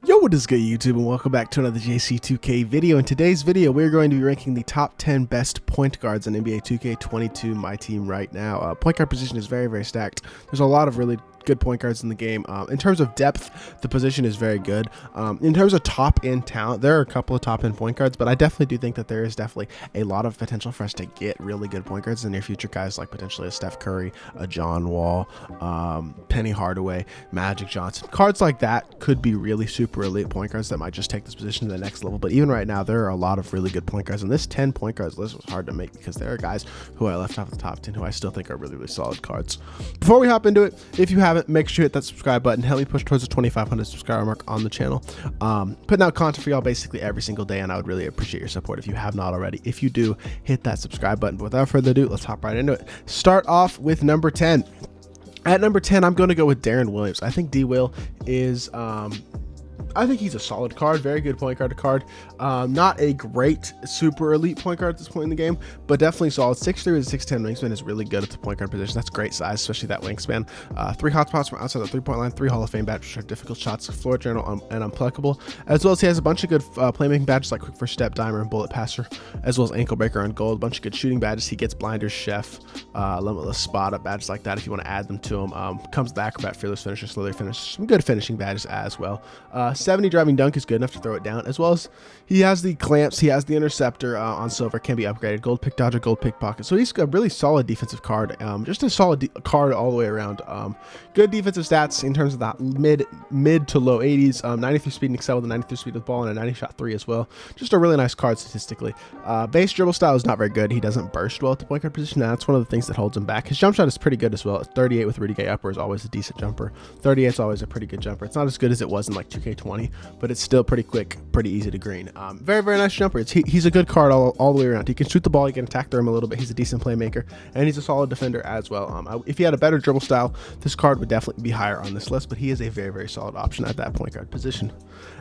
Yo, what is good, YouTube, and welcome back to another JC2K video. In today's video, we're going to be ranking the top 10 best point guards in NBA 2K22 MyTEAM right now. Point guard position is very stacked. There's a lot of really good point guards in the game. In terms of depth, the position is very good. In terms of top end talent, there are a couple of top end point guards, but I definitely do think that there is definitely a lot of potential for us to get really good point guards in the near future. Guys like potentially a Steph Curry, a John Wall, Penny Hardaway, Magic Johnson. Cards like that could be really super elite point guards that might just take this position to the next level. But even right now, there are a lot of really good point guards, and this 10 point guards list was hard to make because there are guys who I left off the top 10 who I still think are really solid cards. Before we hop into it, if you haven't, make sure you hit that subscribe button. Help me push towards the 2,500 subscriber mark on the channel. Putting out content for y'all basically every single day, and I would really appreciate your support if you have not already. If you do, hit that subscribe button. But without further ado, let's hop right into it. Start off with number 10. At number 10, I'm going to go with Darren Williams. I think D-Will is I think he's a solid card, very good point guard card. Not a great super elite point guard at this point in the game, but definitely solid. 6'3" with a 6'10" wingspan is really good at the point guard position. That's great size, especially that wingspan. 3 hotspots from outside the 3-point line, 3 Hall of Fame badges, which are difficult shots, Floyd journal, and unpluckable, as well as he has a bunch of good playmaking badges like quick first step, dimer, and bullet passer, as well as ankle breaker on gold. A bunch of good shooting badges. He gets blinders, chef, limitless spot up badges like that if you want to add them to him. Comes with the acrobat, fearless finisher, slowly finish, some good finishing badges as well. 70 driving dunk is good enough to throw it down, as well as he has the clamps, he has the interceptor on silver, can be upgraded, gold pick dodger, gold pickpocket. So he's a really solid defensive card, just a solid card all the way around. Good defensive stats in terms of that mid to low 80s, 93 speed and excel with a 93 speed with ball and a 90 shot 3 as well. Just a really nice card statistically. Base dribble style is not very good. He doesn't burst well at the point guard position, and that's one of the things that holds him back. His jump shot is pretty good as well. 38 with Rudy Gay upper is always a decent jumper. 38 is always a pretty good jumper. It's not as good as it was in like 2K20, but it's still pretty quick, pretty easy to green. Very nice jumper. He's a good card all the way around. He can shoot the ball, he can attack the rim a little bit. He's a decent playmaker, and he's a solid defender as well. If he had a better dribble style, this card would definitely be higher on this list, but he is a very solid option at that point guard position.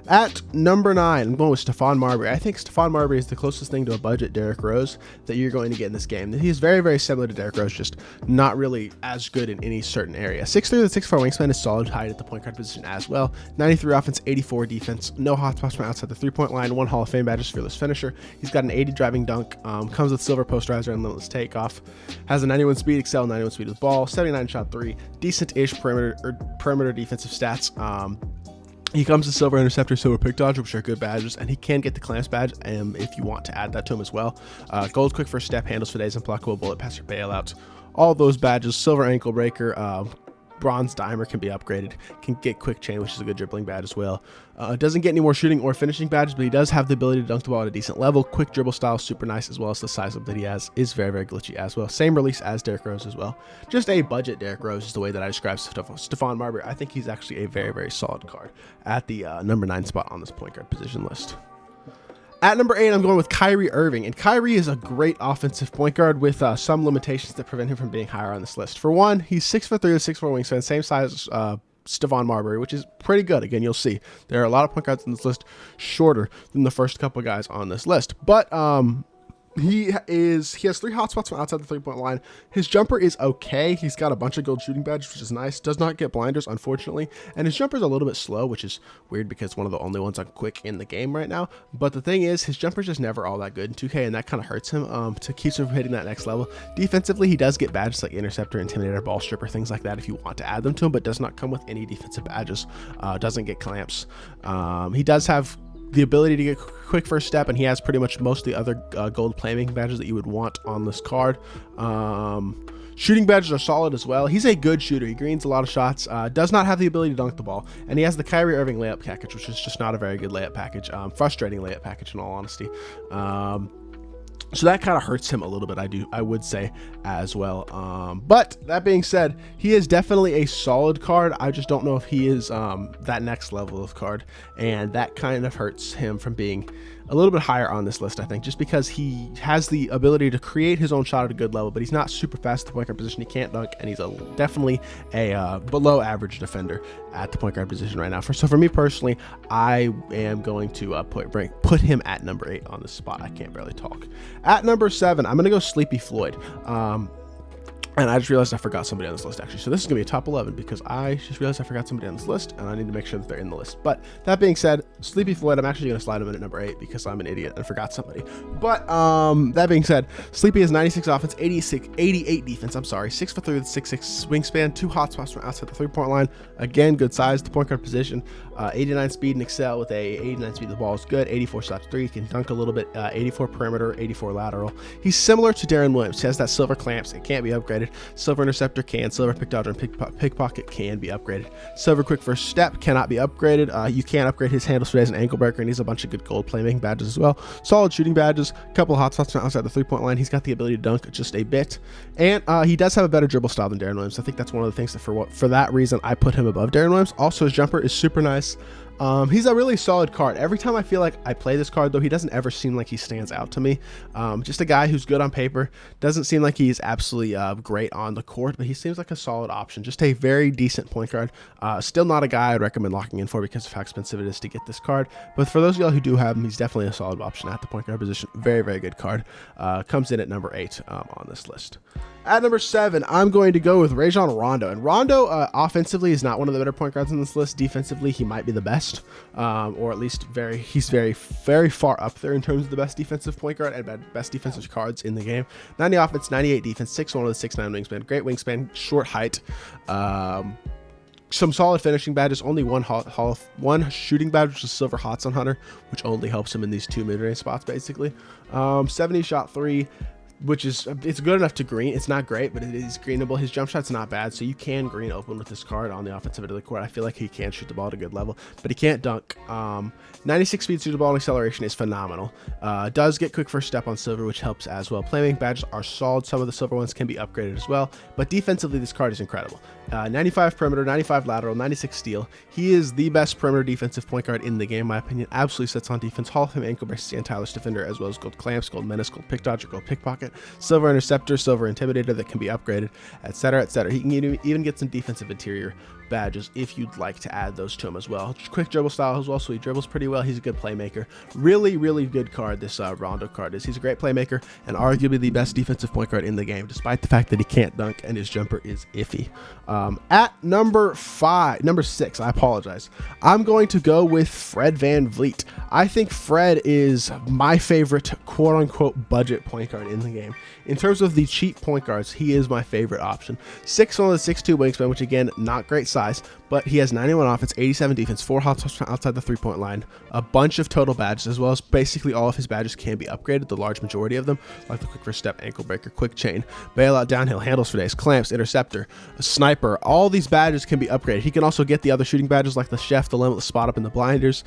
At number 9, I'm going with Stephon Marbury. I think Stephon Marbury is the closest thing to a budget Derrick Rose that you're going to get in this game. He is very similar to Derrick Rose, just not really as good in any certain area. 6'3" with a 6'4" wingspan is solid height at the point guard position as well. 93 offense, 84 defense, no hotspots from outside the 3-point line, 1 Hall of Fame badge, fearless finisher. He's got an 80 driving dunk, comes with silver posterizer and limitless takeoff, has a 91 speed, excel 91 speed with ball, 79 shot 3, decent-ish perimeter defensive stats. He comes with silver interceptor, silver pick dodger, which are good badges, and he can get the clamps badge if you want to add that to him as well. Gold quick first step, handles for days, unblockable, bullet passer, bailouts, all those badges. Silver ankle breaker, bronze dimer can be upgraded, can get quick chain, which is a good dribbling badge as well. Doesn't get any more shooting or finishing badges, but he does have the ability to dunk the ball at a decent level. Quick dribble style, super nice, as well as the size up that he has is very glitchy as well. Same release as Derrick Rose as well. Just a budget Derrick Rose is the way that I describe Stephon Marbury. I think he's actually a very solid card at the number 9 spot on this point guard position list. At number 8, I'm going with Kyrie Irving, and Kyrie is a great offensive point guard with some limitations that prevent him from being higher on this list. For one, he's 6'3" with 6'4" wingspan, same size as Stephon Marbury, which is pretty good. Again, you'll see there are a lot of point guards on this list shorter than the first couple guys on this list, but he has 3 hotspots from outside the 3-point line. His jumper is okay. He's got a bunch of gold shooting badges, which is nice. Does not get blinders, unfortunately. And his jumper is a little bit slow, which is weird because one of the only ones on quick in the game right now. But the thing is, his jumper is just never all that good in 2K, and that kind of hurts him to keep him from hitting that next level. Defensively, he does get badges like interceptor, intimidator, ball stripper, things like that if you want to add them to him, but does not come with any defensive badges. Doesn't get clamps. He does have the ability to get quick first step, and he has pretty much most of the other gold playmaking badges that you would want on this card. Shooting badges are solid as well. He's a good shooter. He greens a lot of shots, does not have the ability to dunk the ball, and he has the Kyrie Irving layup package, which is just not a very good layup package. Frustrating layup package in all honesty. So that kind of hurts him a little bit, I would say as well. But that being said, he is definitely a solid card. I just don't know if he is that next level of card, and that kind of hurts him from being a little bit higher on this list, I think, just because he has the ability to create his own shot at a good level, but he's not super fast at the point guard position. He can't dunk, and he's definitely a below average defender at the point guard position right now. So for me personally, I am going to put him at number 8 on this spot. I can't barely talk. At number 7, I'm going to go Sleepy Floyd. And I just realized I forgot somebody on this list, actually. So this is going to be a top 11 because I just realized I forgot somebody on this list, and I need to make sure that they're in the list. But that being said, Sleepy Floyd, I'm actually going to slide him in at number 8 because I'm an idiot and forgot somebody. But that being said, Sleepy has 96 offense, 88 defense. I'm sorry, 6'3" with 6'6" wingspan, 2 hot spots from outside the 3-point line. Again, good size, the point guard position. 89 speed and excel with a 89 speed. The ball is good. 84 shot 3. He can dunk a little bit. 84 perimeter, 84 lateral. He's similar to Darren Williams. He has that silver clamps. It can't be upgraded. Silver interceptor can. Silver pick dodger and pickpocket can be upgraded. Silver quick first step cannot be upgraded. You can upgrade his handles for days and ankle breaker, and he's a bunch of good gold playmaking badges as well. Solid shooting badges. A couple of hot spots outside the 3-point line. He's got the ability to dunk just a bit, and he does have a better dribble style than Darren Williams. I think that's one of the things that for that reason I put him above Darren Williams. Also, his jumper is super nice. He's a really solid card. Every time I feel like I play this card, though, he doesn't ever seem like he stands out to me. Just a guy who's good on paper. Doesn't seem like he's absolutely great on the court, but he seems like a solid option. Just a very decent point guard. Still not a guy I'd recommend locking in for because of how expensive it is to get this card. But for those of y'all who do have him, he's definitely a solid option at the point guard position. Very, very good card. Comes in at number 8 on this list. At number 7, I'm going to go with Rajon Rondo. And Rondo, offensively, is not one of the better point guards on this list. Defensively, he might be the best, or at least he's very, very far up there in terms of the best defensive point guard and best defensive cards in the game. 90 offense, 98 defense, 6'1" with a 6'9" wingspan. Great wingspan, short height. Some solid finishing badges. Only one shooting badge, which is silver hots on Hunter, which only helps him in these 2 mid-range spots, basically. 70 shot 3. Which is, it's good enough to green. It's not great, but it is greenable. His jump shot's not bad, so you can green open with this card on the offensive end of the court. I feel like he can shoot the ball at a good level, but he can't dunk. 96 speed, shooting ball, and acceleration is phenomenal. Does get quick first step on silver, which helps as well. Playmaking badges are solid. Some of the silver ones can be upgraded as well, but defensively, this card is incredible. 95 perimeter, 95 lateral, 96 steal. He is the best perimeter defensive point guard in the game, in my opinion. Absolutely sets on defense. Hall of Fame ankle brace, anti-Tyler's defender, as well as gold clamps, gold menace, gold pick dodger, gold pickpocket, silver interceptor, silver intimidator that can be upgraded, etc., etc. He can even get some defensive interior badges if you'd like to add those to him as well. Quick dribble style as well, so he dribbles pretty well. He's a good playmaker. Really, really good card, this Rondo card is. He's a great playmaker and arguably the best defensive point guard in the game, despite the fact that he can't dunk and his jumper is iffy. At number 6, I apologize. I'm going to go with Fred VanVleet. I think Fred is my favorite quote-unquote budget point guard in the game. In terms of the cheap point guards, he is my favorite option. 6'1" with 6'2" wingspan, which again, not great size, but he has 91 offense, 87 defense, 4 hot spots outside the 3-point line, a bunch of total badges, as well as basically all of his badges can be upgraded, the large majority of them, like the quick first step, ankle breaker, quick chain, bailout, downhill, handles for days, clamps, interceptor, sniper. All these badges can be upgraded. He can also get the other shooting badges like the chef, the limitless spot up, and the blinders.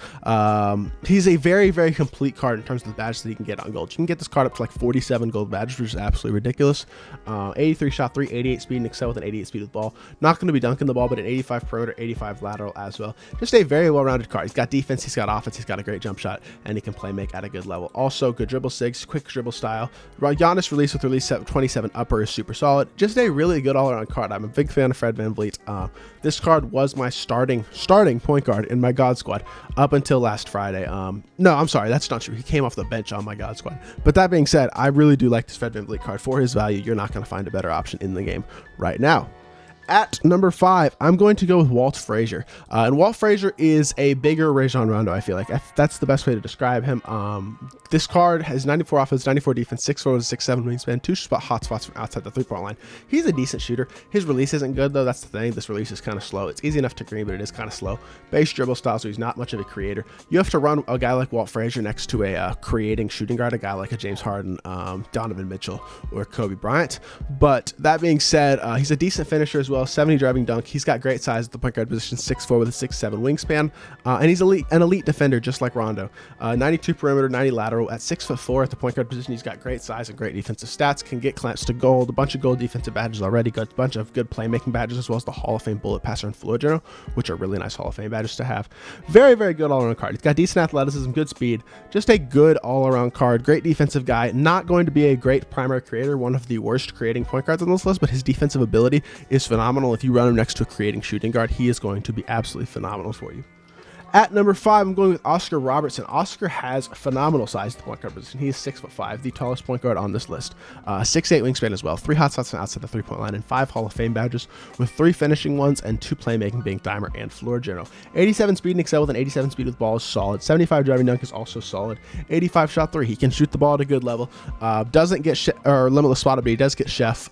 He's a very, very complete card in terms of the badges that he can get on gold. You can get this card up to like 47 gold badges, which is absolutely ridiculous. 83 shot 3, 88 speed and excel with an 88 speed with the ball. Not going to be dunking the ball, but an 85 perimeter, 85 lateral as well. Just a very well-rounded card. He's got defense, he's got offense, he's got a great jump shot, and he can play make at a good level. Also, good dribble sigs, quick dribble style. Giannis release with release 27 upper is super solid. Just a really good all-around card. I'm a big fan of Fred VanVleet. This card was my starting point guard in my God squad up until last Friday. No, I'm sorry, that's not true. He came off the bench on my God squad. But that being said, I really do like this Fred VanVleet card. For his value, you're not going to find a better option in the game right now. At number 5, I'm going to go with Walt Frazier. And Walt Frazier is a bigger Rajon Rondo, I feel like. That's the best way to describe him. This card has 94 offense, 94 defense, 6'4" with a 6'7" wingspan, 2 hot spots from outside the 3-point line. He's a decent shooter. His release isn't good, though. That's the thing. This release is kind of slow. It's easy enough to green, but it is kind of slow. Base dribble style, so he's not much of a creator. You have to run a guy like Walt Frazier next to a creating shooting guard, a guy like a James Harden, Donovan Mitchell, or Kobe Bryant. But that being said, he's a decent finisher as well. 70 driving dunk. He's got great size at the point guard position, 6'4" with a 6'7" wingspan, and he's an elite defender just like Rondo. 92 perimeter, 90 lateral. At 6'4" at the point guard position, he's got great size and great defensive stats. Can get clamps to gold, a bunch of gold defensive badges already, got a bunch of good playmaking badges, as well as the Hall of Fame bullet passer and Floyd, which are really nice Hall of Fame badges to have. Very, very good all-around card. He's got decent athleticism, good speed, just a good all-around card. Great defensive guy. Not going to be a great primary creator, one of the worst creating point guards on this list, but his defensive ability is phenomenal. If you run him next to a creating shooting guard, he is going to be absolutely phenomenal for you. At number 5, I'm going with Oscar Robertson. Oscar has phenomenal size at the point guard position. He is 6'5", the tallest point guard on this list. 6'8" wingspan as well. 3 hot shots from outside the 3-point line and 5 Hall of Fame badges, with 3 finishing ones and 2 playmaking, being dimer and floor general. 87 speed and excel with an 87 speed with ball is solid. 75 driving dunk is also solid. 85 shot 3. He can shoot the ball at a good level. Doesn't get limitless spotter, but he does get chef.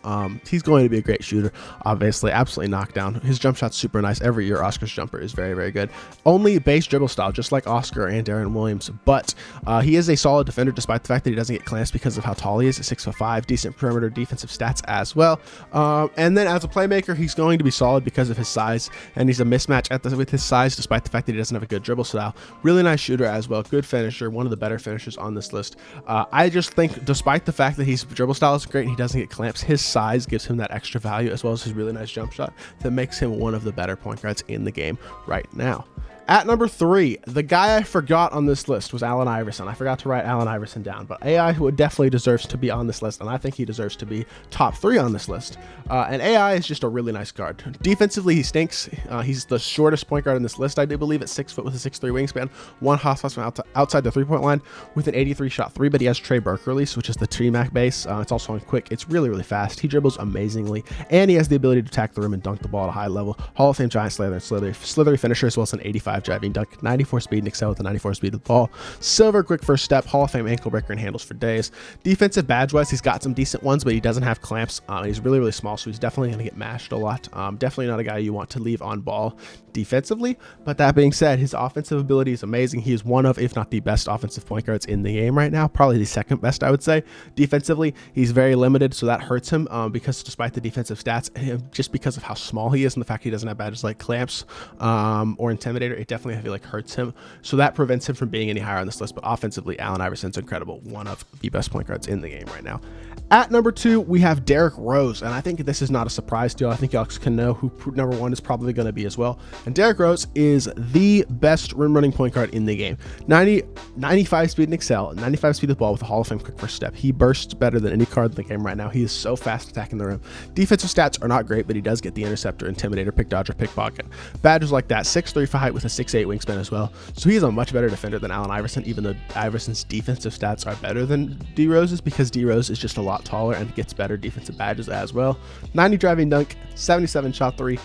He's going to be a great shooter. Obviously, absolutely knocked down. His jump shot's super nice. Every year, Oscar's jumper is very, very good. Only base dribble style, just like Oscar and Darren Williams, but he is a solid defender despite the fact that he doesn't get clamps because of how tall he is at 6'5", decent perimeter defensive stats as well. And then as a playmaker, he's going to be solid because of his size, and he's a mismatch with his size despite the fact that he doesn't have a good dribble style. Really nice shooter as well, good finisher, one of the better finishers on this list. I just think despite the fact that his dribble style is great and he doesn't get clamps, his size gives him that extra value as well as his really nice jump shot that makes him one of the better point guards in the game right now. At number 3, the guy I forgot on this list was Allen Iverson. I forgot to write Allen Iverson down, but AI definitely deserves to be on this list, and I think he deserves to be top 3 on this list. And AI is just a really nice guard. Defensively, he stinks. He's the shortest point guard in this list, I do believe, at 6 foot with a 6'3" wingspan, 1 hot shot from outside the 3-point line with an 83 shot 3, but he has Trey Burke release, which is the T-Mac base. It's also on quick. It's really, really fast. He dribbles amazingly, and he has the ability to attack the rim and dunk the ball at a high level. Hall of Fame giant slithery finisher, as well as an 85 driving dunk, 94 speed and excel with a 94 speed with the ball. Silver quick first step, Hall of Fame ankle breaker and handles for days. Defensive badge wise, he's got some decent ones, but he doesn't have clamps. He's really, really small, so he's definitely going to get mashed a lot. Definitely not a guy you want to leave on ball defensively. But that being said, his offensive ability is amazing. He is one of, if not the best offensive point guards in the game right now, probably the second best, I would say. Defensively, he's very limited, so that hurts him because despite the defensive stats, just because of how small he is and the fact he doesn't have badges like clamps or intimidator, it definitely, I feel like, hurts him. So that prevents him from being any higher on this list. But offensively, Allen Iverson's incredible, one of the best point guards in the game right now. At number 2, we have Derrick Rose, and I think this is not a surprise to you. I think y'all can know who number 1 is probably going to be as well. And Derrick Rose is the best rim running point guard in the game. 95 speed and excel, 95 speed with the ball with a Hall of Fame quick first step. He bursts better than any card in the game right now. He is so fast attacking the rim. Defensive stats are not great, but he does get the interceptor, intimidator, pick dodger, pickpocket. Badges like that, 6'3" for height with a 6'8" wingspan as well. So he's a much better defender than Allen Iverson, even though Iverson's defensive stats are better than D Rose's, because D Rose is just a lot taller and gets better defensive badges as well. 90 driving dunk, 77 shot 3.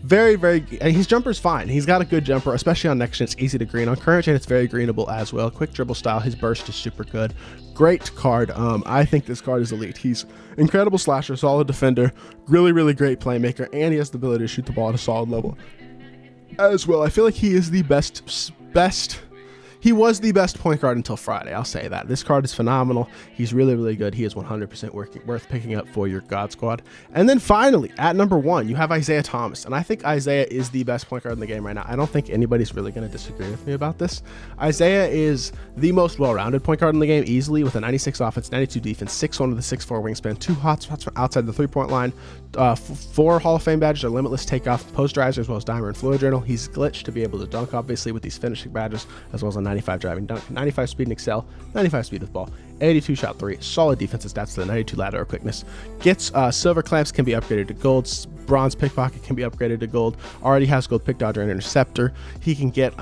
Very, very, and his jumper's fine. He's got a good jumper, especially on next gen. It's easy to green. On current gen, it's very greenable as well. Quick dribble style. His burst is super good. Great card. I think this card is elite. He's incredible slasher, solid defender, really, really great playmaker, and he has the ability to shoot the ball at a solid level as well. I feel like he is the he was the best point guard until Friday. I'll say that. This card is phenomenal. He's really, really good. He is 100% worth picking up for your God Squad. And then finally, at number 1, you have Isaiah Thomas. And I think Isaiah is the best point guard in the game right now. I don't think anybody's really going to disagree with me about this. Isaiah is the most well-rounded point guard in the game, easily, with a 96 offense, 92 defense, 6'1" with a 6'4" wingspan, 2 hot spots from outside the 3-point line, 4 Hall of Fame badges, a limitless takeoff, post riser, as well as dimer and Floyd journal. He's glitched to be able to dunk, obviously, with these finishing badges, as well as a 95 driving dunk, 95 speed and excel, 95 speed with ball, 82 shot 3, solid defensive stats to the 92 lateral quickness. Gets silver clamps, can be upgraded to gold. Bronze pickpocket can be upgraded to gold. Already has gold pick dodger and interceptor. He can get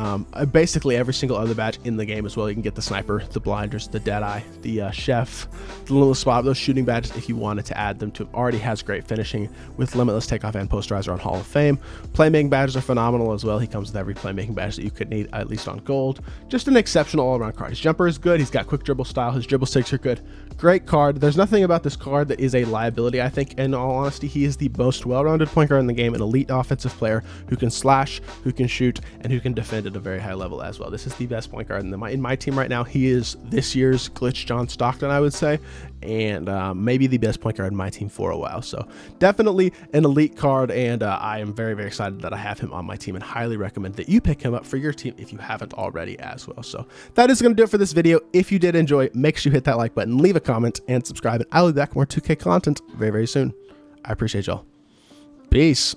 basically every single other badge in the game as well. You can get the sniper, the blinders, the dead eye, the chef, the little spot, those shooting badges if you wanted to add them to him. Already has great finishing with limitless takeoff and posterizer on Hall of Fame. Playmaking badges are phenomenal as well. He comes with every playmaking badge that you could need, at least on gold. Just an exceptional all-around card. His jumper is good. He's got quick dribble style. His dribble sticks are good. Great card. There's nothing about this card that is a liability, I think. In all honesty, he is the most well-rounded point guard in the game, an elite offensive player who can slash, who can shoot, and who can defend at a very high level as well. This is the best point guard in my team right now. He is this year's glitch John Stockton, I would say, and maybe the best point guard in my team for a while. So definitely an elite card, and I am very, very excited that I have him on my team, and highly recommend that you pick him up for your team if you haven't already as well. So that is going to do it for this video. If you did enjoy, make sure you hit that like button, leave a comment, and subscribe, and I'll be back with more 2K content very, very soon. I appreciate y'all. Peace.